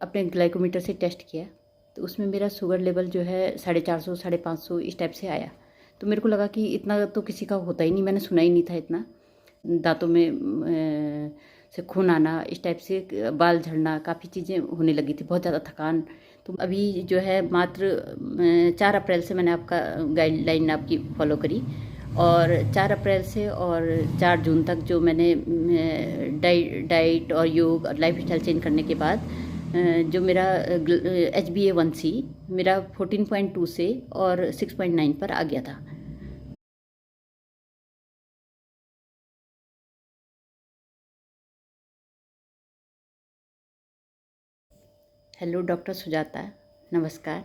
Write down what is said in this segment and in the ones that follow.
अपने ग्लाइकोमीटर से टेस्ट किया तो उसमें मेरा शुगर लेवल जो है 450 550 इस टाइप से आया। तो मेरे को लगा कि इतना तो किसी का होता ही नहीं, मैंने सुना ही नहीं था इतना। दांतों में से खून आना, इस टाइप से बाल झड़ना, काफ़ी चीज़ें होने लगी थी, बहुत ज़्यादा थकान। तो अभी जो है मात्र 4 अप्रैल से मैंने आपका गाइडलाइन आपकी फॉलो करी, और 4 अप्रैल से और 4 जून तक जो मैंने डाइट और योग और लाइफ स्टाइल चेंज करने के बाद जो मेरा HbA1c मेरा 14.2 से और 6.9 पर आ गया था। हेलो डॉक्टर सुजाता, नमस्कार।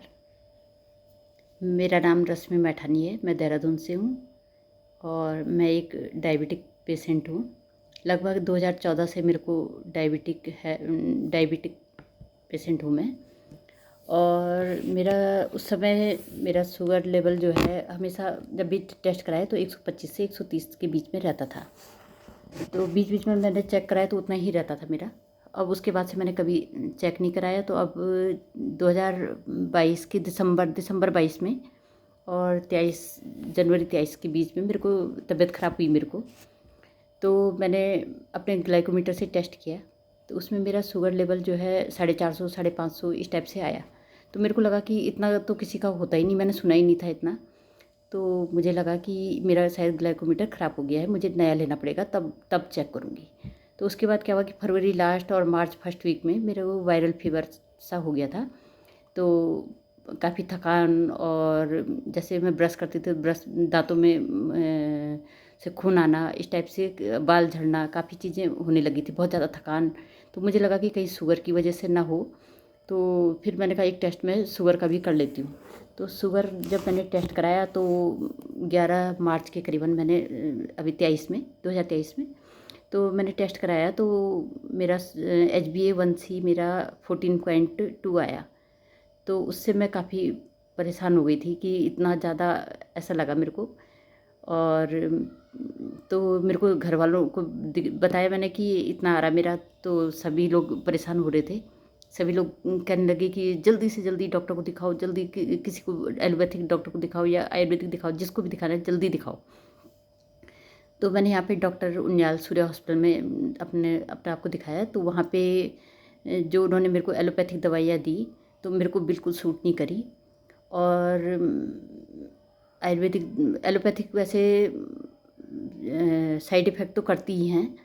मेरा नाम रश्मि मैठानी है, मैं देहरादून से हूँ और मैं एक डायबिटिक पेशेंट हूँ। लगभग 2014 से मेरे को डायबिटिक पेशेंट हूँ मैं। और मेरा उस समय मेरा शुगर लेवल जो है हमेशा जब भी टेस्ट कराया तो 125 से 130 के बीच में रहता था। तो बीच बीच में मैंने चेक कराया तो उतना ही रहता था मेरा। अब उसके बाद से मैंने कभी चेक नहीं कराया। तो अब 2022 के दिसंबर 22 में और 23 के बीच में मेरे को तबीयत ख़राब हुई मेरे को। तो मैंने अपने ग्लाइकोमीटर से टेस्ट किया तो उसमें मेरा शुगर लेवल जो है 450 550 इस टाइप से आया। तो मेरे को लगा कि इतना तो किसी का होता ही नहीं, मैंने सुना ही नहीं था इतना। तो मुझे लगा कि मेरा शायद ग्लाइकोमीटर ख़राब हो गया है, मुझे नया लेना पड़ेगा, तब चेक करूँगी। तो उसके बाद क्या हुआ कि फरवरी लास्ट और मार्च फर्स्ट वीक में मेरे को वायरल फीवर सा हो गया था। तो काफ़ी थकान, और जैसे मैं ब्रश करती थी ब्रश दांतों में से खून आना, इस टाइप से बाल झड़ना, काफ़ी चीज़ें होने लगी थी, बहुत ज़्यादा थकान। तो मुझे लगा कि कहीं शुगर की वजह से ना हो। तो फिर मैंने कहा एक टेस्ट में शुगर का भी कर लेती हूँ। तो शुगर जब मैंने टेस्ट कराया तो 11 मार्च के करीबन मैंने अभी 2023 में तो मैंने टेस्ट कराया तो मेरा HbA1c मेरा 14.2 आया। तो उससे मैं काफ़ी परेशान हो गई थी कि इतना ज़्यादा ऐसा लगा मेरे को। और तो मेरे को घर वालों को बताया मैंने कि इतना आ रहा मेरा। तो सभी लोग परेशान हो रहे थे, सभी लोग कहने लगे कि जल्दी से जल्दी डॉक्टर को दिखाओ, जल्दी किसी को एलोपैथिक डॉक्टर को दिखाओ या आयुर्वेदिक दिखाओ, जिसको भी दिखाना है जल्दी दिखाओ। तो मैंने यहाँ पे डॉक्टर उनियाल सूर्या हॉस्पिटल में अपने आप को दिखाया। तो वहाँ पे जो उन्होंने मेरे को एलोपैथिक दवाइयाँ दी तो मेरे को बिल्कुल सूट नहीं करी। और आयुर्वेदिक एलोपैथिक वैसे साइड इफ़ेक्ट तो करती ही हैं,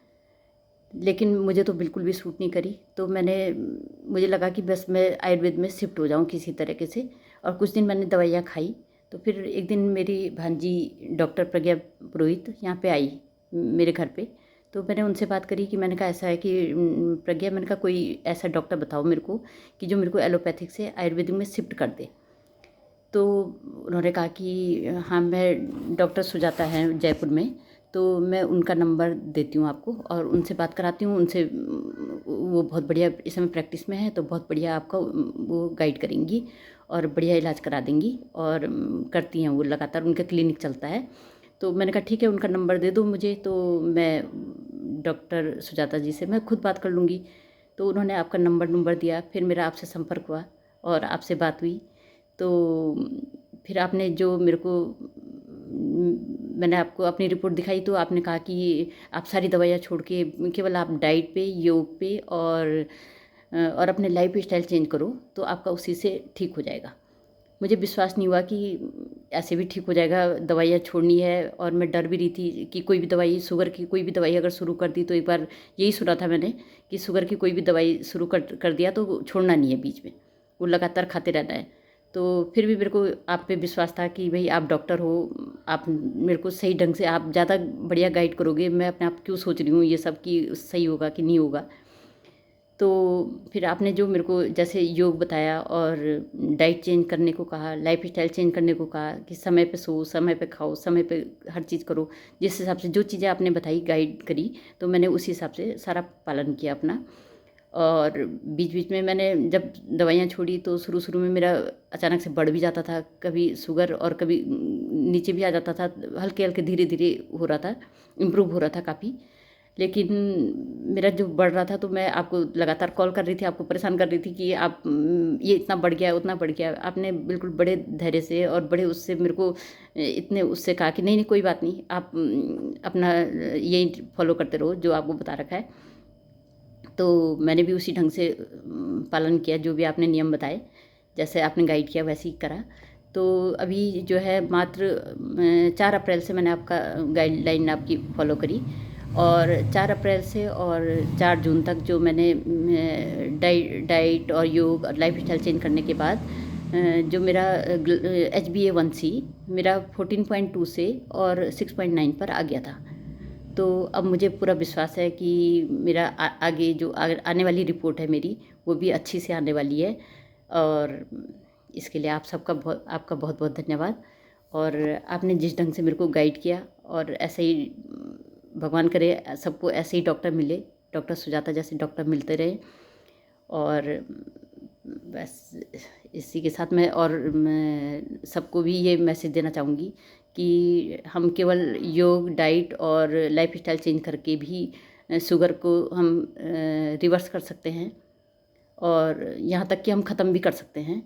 लेकिन मुझे तो बिल्कुल भी सूट नहीं करी। तो मुझे लगा कि बस मैं आयुर्वेद में शिफ्ट हो जाऊँ किसी तरीके से। और कुछ दिन मैंने दवाइयाँ खाई। तो फिर एक दिन मेरी भांजी डॉक्टर प्रज्ञा पुरोहित यहाँ पे आई मेरे घर पे। तो मैंने उनसे बात करी कि मैंने कहा ऐसा है कि प्रज्ञा, मैंने कहा कोई ऐसा डॉक्टर बताओ मेरे को कि जो मेरे को एलोपैथिक से आयुर्वेदिक में शिफ्ट कर दे। तो उन्होंने कहा कि हाँ, मैं डॉक्टर सुजाता हैं जयपुर में, तो मैं उनका नंबर देती हूँ आपको और उनसे बात कराती हूँ। उनसे वो बहुत बढ़िया इस समय प्रैक्टिस में है, तो बहुत बढ़िया आपका वो गाइड करेंगी और बढ़िया इलाज करा देंगी। और करती हैं वो, लगातार उनका क्लिनिक चलता है। तो मैंने कहा ठीक है, उनका नंबर दे दो मुझे, तो मैं डॉक्टर सुजाता जी से मैं खुद बात कर लूँगी। तो उन्होंने आपका नंबर दिया, फिर मेरा आपसे संपर्क हुआ और आपसे बात हुई। तो फिर आपने जो मेरे को मैंने आपको अपनी रिपोर्ट दिखाई तो आपने कहा कि आप सारी दवाइयाँ छोड़ के केवल आप डाइट पे, योग पे और अपने लाइफ स्टाइल चेंज करो तो आपका उसी से ठीक हो जाएगा। मुझे विश्वास नहीं हुआ कि ऐसे भी ठीक हो जाएगा, दवाइयाँ छोड़नी है। और मैं डर भी रही थी कि कोई भी दवाई, शुगर की कोई भी दवाई अगर शुरू कर दी तो एक बार यही सुना था मैंने कि शुगर की कोई भी दवाई शुरू कर दिया तो छोड़ना नहीं है बीच में, वो लगातार खाते रहना है। तो फिर भी मेरे को आप पे विश्वास था कि भाई आप डॉक्टर हो, आप मेरे को सही ढंग से आप ज़्यादा बढ़िया गाइड करोगे। मैं अपने आप क्यों सोच रही हूँ ये सब कि सही होगा कि नहीं होगा। तो फिर आपने जो मेरे को जैसे योग बताया और डाइट चेंज करने को कहा, लाइफ स्टाइल चेंज करने को कहा कि समय पे सो, समय पे खाओ, समय पे हर चीज़ करो, जिस हिसाब से जो चीज़ें आपने बताई, गाइड करी, तो मैंने उसी हिसाब से सारा पालन किया अपना। और बीच बीच में मैंने जब दवाइयाँ छोड़ी तो शुरू में मेरा अचानक से बढ़ भी जाता था, कभी शुगर, और कभी नीचे भी आ जाता था, हल्के हल्के धीरे धीरे हो रहा था, इम्प्रूव हो रहा था काफ़ी। लेकिन मेरा जो बढ़ रहा था तो मैं आपको लगातार कॉल कर रही थी, आपको परेशान कर रही थी कि आप ये इतना बढ़ गया, उतना बढ़ गया। आपने बिल्कुल बड़े धैर्य से और बड़े उससे मेरे को इतने उससे कहा कि नहीं नहीं कोई बात नहीं, आप अपना यही फॉलो करते रहो जो आपको बता रखा है। तो मैंने भी उसी ढंग से पालन किया, जो भी आपने नियम बताए, जैसे आपने गाइड किया वैसे ही करा। तो अभी जो है मात्र 4 अप्रैल से मैंने आपका गाइडलाइन आपकी फॉलो करी, और 4 अप्रैल से और 4 जून तक जो मैंने डाइट और योग और लाइफ स्टाइल चेंज करने के बाद जो मेरा HbA1c मेरा 14.2 से और 6.9 पर आ गया था। तो अब मुझे पूरा विश्वास है कि मेरा आगे जो आने वाली रिपोर्ट है मेरी, वो भी अच्छी से आने वाली है। और इसके लिए आपका बहुत बहुत धन्यवाद। और आपने जिस ढंग से मेरे को गाइड किया, और ऐसे ही भगवान करे सबको ऐसे ही डॉक्टर मिले, डॉक्टर सुजाता जैसे डॉक्टर मिलते रहे। और बस इसी के साथ मैं सबको भी ये मैसेज देना चाहूँगी कि हम केवल योग, डाइट और लाइफ स्टाइल चेंज करके भी शुगर को हम रिवर्स कर सकते हैं, और यहाँ तक कि हम ख़त्म भी कर सकते हैं।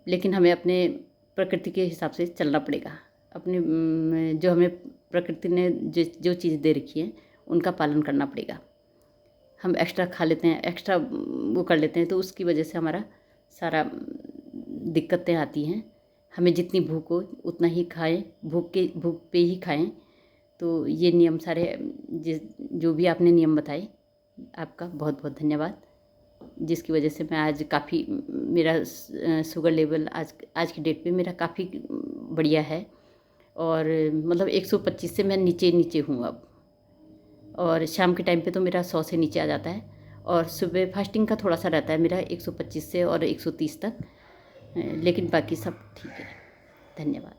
लेकिन हमें अपने प्रकृति के हिसाब से चलना पड़ेगा। अपने जो हमें प्रकृति ने जो चीज़ दे रखी है उनका पालन करना पड़ेगा। हम एक्स्ट्रा खा लेते हैं, एक्स्ट्रा वो कर लेते हैं, तो उसकी वजह से हमारा सारा दिक्कतें आती हैं। हमें जितनी भूख हो उतना ही खाएं, भूख पे ही खाएं। तो ये नियम सारे जो भी आपने नियम बताए, आपका बहुत बहुत धन्यवाद, जिसकी वजह से मैं आज काफ़ी मेरा शुगर लेवल आज की डेट पे मेरा काफ़ी बढ़िया है। और मतलब 125 से मैं नीचे हूँ अब। और शाम के टाइम पे तो मेरा 100 से नीचे आ जाता है, और सुबह फास्टिंग का थोड़ा सा रहता है मेरा 125 से और 130 तक, लेकिन बाकी सब ठीक है। धन्यवाद।